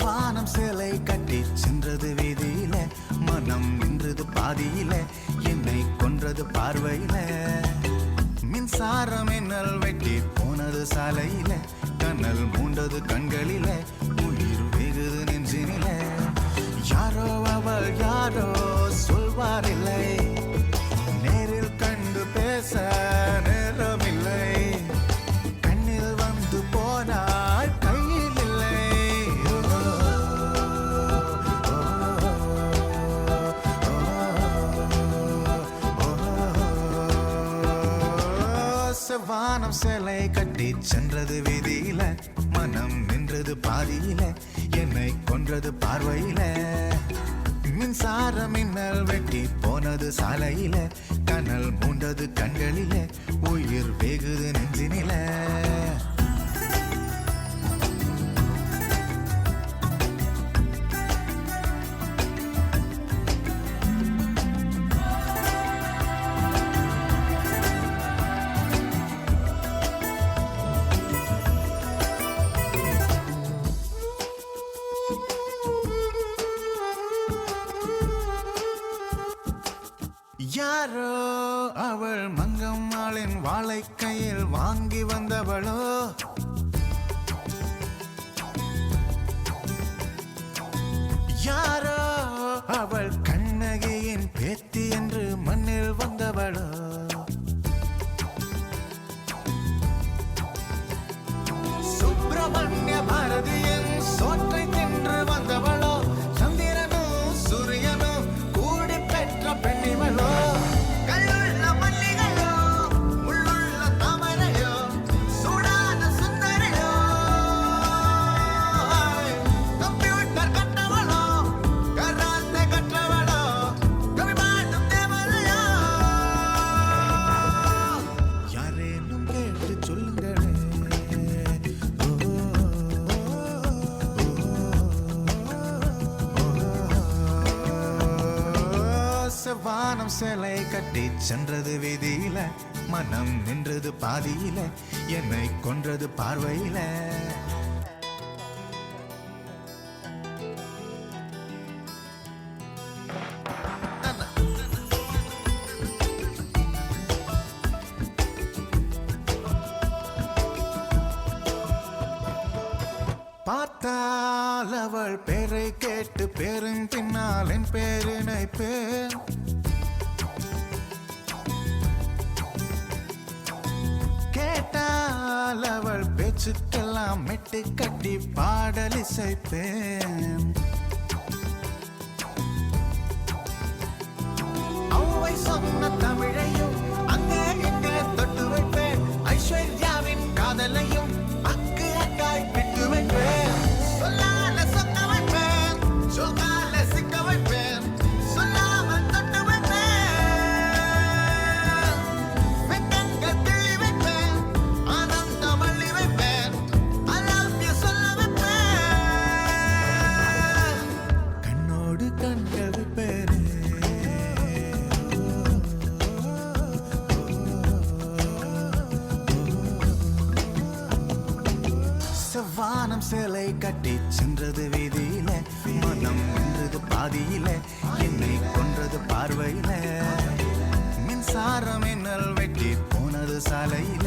வானம் சேலை கட்டி சென்றது வீதியில, மனம் நின்றது பாதியில, என்னை கொன்றது பார்வையில. மின்சாரம் என்னல் வெட்டி போனது சாலையில, கண்ணல் மூண்டது கண்களில, உயிர் வெகுது நெஞ்சினில. யாரோ அவள் யாரோ சொல்வாரில்லை, நேரில் கண்டு பேச நேரமில்லை. கண்ணில் வந்து போனாள் கையில் இல்லை. வானம் சேலை கட்டி சென்றது வீதியில, மனம் நின்றது பாதியில, என்னை கொன்றது பார்வையில. மின்சாரம் மின்னல் வெட்டி போனது சாலையில, கனல் மூண்டது கண்களில, உயிர் வெகுது நெஞ்சினில. யாரோ அவள் மங்கம்மாளின் வாழை கையில் வாங்கி வந்தவளோ, யாரோ அவள் கண்ணகியின் பேத்தி என்று மண்ணில் வந்தவளோ. சுப்பிரமணிய பாரதியின் சோற்றை தின்று வந்தவளோ, சந்திரனும் சூரியனும் கூடி பெற்ற பெண்ணிவளோ. வானம் சேலை கட்டி சென்றது வீதியில, மனம் நின்றது பாதியில, என்னை கொன்றது பார்வையில. பார்த்தால் அவள் பேரை கேட்டு பேரும் பின்னால் என் பேரினை பேர். கேட்டால் அவள் பேச்சுக்கெல்லாம் மெட்டு கட்டி பாடல் இசைப்பேன். அவை சொன்ன தமிழையும் அங்கே இங்கே தொட்டு வைப்பேன். ஐஸ்வர்யாவின் காதலையும் அக்கு அக்காய் பிட்டு வைப்பேன். சொல்லால சொக்க வைப்பேன், சொல்லால சிக்க வைப்பேன், சொல்லாமல் தொட்டு வைப்பேன். வெக்கங்கள் கிள்ளி வைப்பேன், ஆனந்தம் அள்ளி வைப்பேன், I love you சொல்ல வைப்பேன். கண்ணோடு கண்கள் வைப்பேன். வானம் சேலை கட்டி சென்றது வீதியில, மனம் நின்றது பாதியில, என்னை கொன்றது பார்வையில. மின்சாரம் என்னல் வெட்டி போனது சாலையில,